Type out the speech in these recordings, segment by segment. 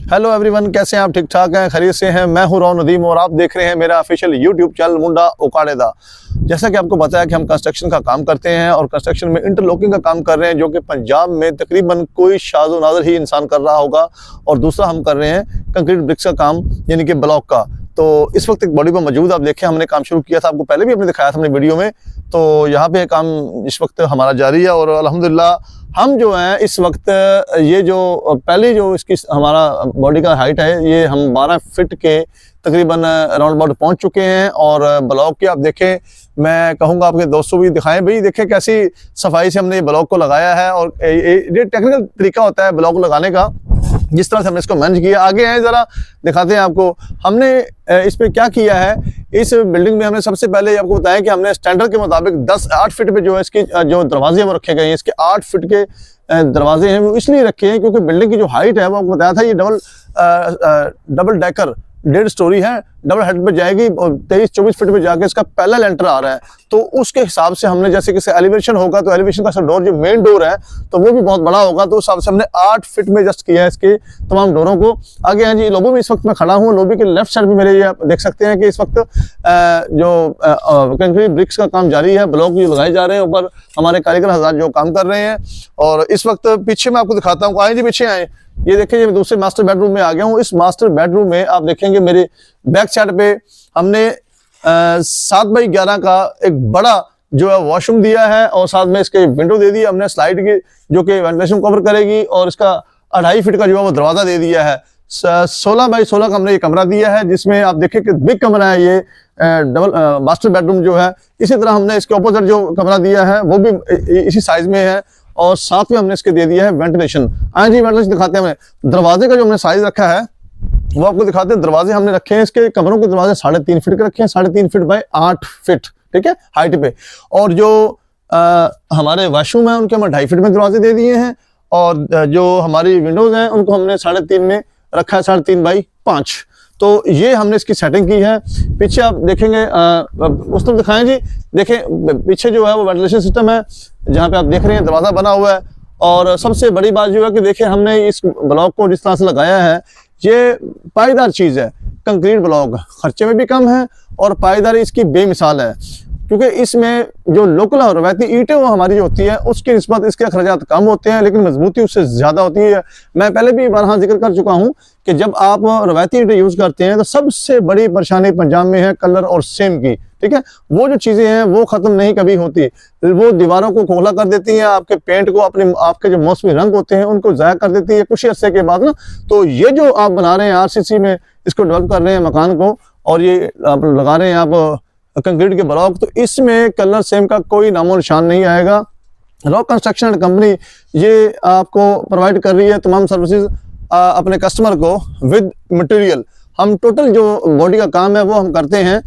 Hello everyone, कैसे हैं आप? ठीक ठाक हैं, खैरियत से हैं? मैं हूं रौन नदीम और आप देख रहे हैं मेरा ऑफिशियल यूट्यूब चैनल मुंडा उकाड़ेदा। जैसा कि आपको बताया कि हम कंस्ट्रक्शन का काम करते हैं और कंस्ट्रक्शन में इंटरलॉकिंग का काम कर रहे हैं, जो कि पंजाब में तकरीबन कोई शाज़ो नाज़र ही इंसान कर रहा होगा। और दूसरा हम कर रहे हैं कंक्रीट ब्रिक्स का काम, यानी कि ब्लॉक का। तो इस वक्त एक बॉडी पर मौजूद, आप देखें हमने काम शुरू किया था, आपको पहले भी हमने दिखाया था हमने वीडियो में। तो यहाँ पे काम इस वक्त हमारा जारी है और अल्हम्दुलिल्लाह हम जो हैं इस वक्त ये जो पहले जो इसकी हमारा बॉडी का हाइट है, ये हम 12 फीट के तकरीबन राउंड अबाउट पहुँच चुके हैं। और ब्लॉक के आप देखें, मैं कहूँगा आपके दोस्तों भी दिखाएं भाई, देखें कैसी सफाई से हमने ये ब्लॉक को लगाया है। और ये टेक्निकल तरीका होता है ब्लॉक लगाने का, जिस तरह से हमने इसको मैनेज किया। आगे हैं, ज़रा दिखाते हैं आपको हमने इस पे क्या किया है। इस बिल्डिंग में हमने सबसे पहले आपको बताया कि हमने स्टैंडर्ड के मुताबिक 8 फीट पे जो है इसके जो दरवाजे वो रखे गए हैं, इसके 8 फीट के दरवाजे हैं। वो इसलिए रखे हैं क्योंकि बिल्डिंग की जो हाइट है वो आपको बताया था, ये डबल डेकर 1.5 स्टोरी है, डबल हेड पे जाएगी और 23-24 फीट पे जाके इसका पहला लेंटर आ रहा है। तो उसके हिसाब से हमने, जैसे कि एलिवेशन होगा तो एलिवेशन का डोर जो मेन डोर है तो वो भी बहुत बड़ा होगा, तो उस हिसाब से हमने 8 फीट में जस्ट किया है इसके तमाम डोरों को। आगे हैं जी, लॉबी में इस वक्त मैं खड़ा हूँ। लॉबी के लेफ्ट साइड में मेरे ये आप देख सकते हैं कि इस वक्त जो कंक्रीट ब्रिक्स का काम जारी है, ब्लॉक जो लगाए जा रहे हैं ऊपर, हमारे कारीगर हज़रात जो काम कर रहे हैं। और इस वक्त पीछे मैं आपको दिखाता हूँ, आए जी पीछे आए। ये देखिए, मैं दूसरे मास्टर बेडरूम में आ गया हूँ। इस मास्टर बेडरूम में आप देखेंगे मेरे बैक साइड पे हमने 7x11 का एक बड़ा जो है वॉशरूम दिया है और साथ में इसके विंडो दे दी हमने स्लाइड की, जो कि वेंटिलेशन कवर करेगी। और इसका 2.5 फीट का जो है वो दरवाजा दे दिया है। 16x16 का हमने ये कमरा दिया है, जिसमें आप देखें कि बिग कमरा है ये, डबल मास्टर बेडरूम जो है। इसी तरह हमने इसके ऑपोजिट जो कमरा दिया है वो भी इसी साइज में है और साथ में हमने इसके दे दिया है वेंटिलेशन। आए जी, वेंटिलेशन दिखाते हैं। हमें दरवाजे का जो हमने साइज रखा है वो आपको दिखाते हैं। दरवाजे हमने रखे हैं, इसके कमरों के दरवाजे 3.5 फीट के रखे हैं, 3.5 फीट बाय 8 फीट, ठीक है, हाइट पे। और जो हमारे वॉशरूम है उनके हमने 2.5 फीट में दरवाजे दे दिए हैं। और जो हमारी विंडोज हैं उनको हमने 3.5 में रखा है, 3.5x5। तो ये हमने इसकी सेटिंग की है। पीछे आप देखेंगे, उस तरफ दिखाएं जी, देखें पीछे जो है वो वेंटिलेशन सिस्टम है, जहाँ पे आप देख रहे हैं दरवाजा बना हुआ है। और सबसे बड़ी बात जो है कि देखिए हमने इस ब्लॉक को जिस तरह से लगाया है, ये पायदार चीज़ है। कंक्रीट ब्लॉक खर्चे में भी कम है और पायदारी इसकी बेमिसाल है, क्योंकि इसमें जो लोकल और रवायती ईंटें वो हमारी जो होती है उसकी निस्बत इसके अखराजात कम होते हैं, लेकिन मजबूती उससे ज़्यादा होती है। मैं पहले भी बारहा जिक्र कर चुका हूँ कि जब आप रवायती ईंटें यूज़ करते हैं तो सबसे बड़ी परेशानी पंजाब में है कलर और सेम की, ठीक है। वो जो चीज़ें हैं वो ख़त्म नहीं कभी होती, वो दीवारों को खोखला कर देती हैं, आपके पेंट को, अपने आपके जो मौसमी रंग होते हैं उनको ज़ाया कर देती है कुछ अर्से के बाद ना। तो ये जो आप बना रहे हैं RCC में, इसको डेवलप कर रहे हैं मकान को, और ये आप लगा रहे हैं आप कंक्रीट के ब्लॉक, तो इसमें कलर सेम का कोई नामो निशान नहीं आएगा। रॉक कंस्ट्रक्शन एंड कंपनी ये आपको प्रोवाइड कर रही है तमाम सर्विसेज अपने कस्टमर को विद मटेरियल। हम टोटल जो बॉडी का काम है वो हम करते हैं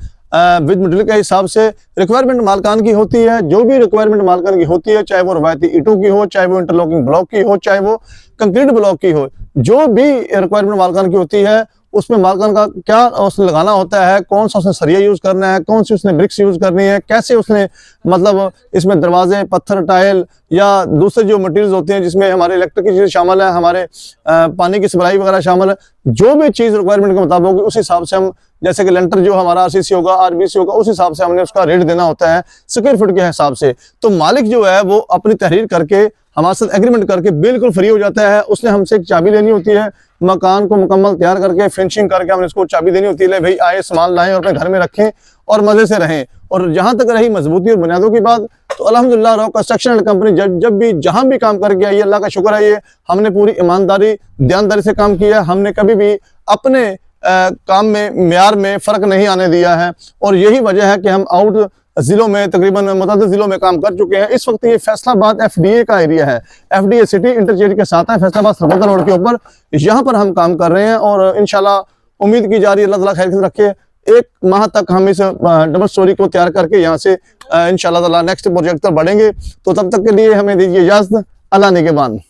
विद मटेरियल के हिसाब से। रिक्वायरमेंट मालकान की होती है, जो भी रिक्वायरमेंट मालकान की होती है, चाहे वो रवायती ईंटों की हो, चाहे वो इंटरलॉकिंग ब्लॉक की हो, चाहे वो कंक्रीट ब्लॉक की हो, जो भी रिक्वायरमेंट मालकान की होती है उसमें मालकान का क्या उसने लगाना होता है, कौन सा उसने सरिया यूज़ करना है, कौन सी उसने ब्रिक्स यूज़ करनी है, कैसे उसने मतलब इसमें दरवाजे, पत्थर, टाइल या दूसरे जो मटेरियल्स होते हैं जिसमें हमारे इलेक्ट्रिक की चीज़ें शामिल है, हमारे पानी की सप्लाई वगैरह शामिल है, जो भी चीज़ रिक्वायरमेंट के मुताबिक होगी उस हिसाब से हम, जैसे कि लेंटर जो हमारा RCC होगा, RBC होगा, उस हिसाब से हमने उसका रेट देना होता है स्क्वायर फुट के हिसाब से। तो मालिक जो है वो अपनी तहरीर करके हमारे साथ एग्रीमेंट करके बिल्कुल फ्री हो जाता है। उसने हमसे एक चाबी लेनी होती है, मकान को मुकम्मल तैयार करके फिनिशिंग करके हमने उसको चाबी देनी होती है, ले भाई आए सामान लाएं और अपने घर में रखें और मज़े से रहें। और जहाँ तक रही मजबूती और बुनियादों की बात, तो अल्हम्दुलिल्लाह रॉक कंस्ट्रक्शन एंड कंपनी जब भी जहाँ भी काम करके आई है, अल्लाह का शुक्र है, ये हमने पूरी ईमानदारी ध्यानदारी से काम किया है। हमने कभी भी अपने काम में म्यार में फ़र्क नहीं आने दिया है। और यही वजह है कि हम आउट जिलों में, तकरीबन मुतअद्दिद जिलों में काम कर चुके हैं। इस वक्त ये फैसलाबाद FDA का एरिया है, FDA सिटी इंटरचेंज के साथ है, फैसलाबाद सरबंदा रोड के ऊपर, यहाँ पर हम काम कर रहे हैं। और इंशाल्लाह उम्मीद की जा रही है अल्लाह ताला खैर रखे, 1 माह तक हम इस डबल स्टोरी को तैयार करके यहाँ से इंशाल्लाह ताला नेक्स्ट प्रोजेक्ट तक बढ़ेंगे। तो तब तक के लिए हमें दीजिए इजाज़त। अल्लाह निगहबान।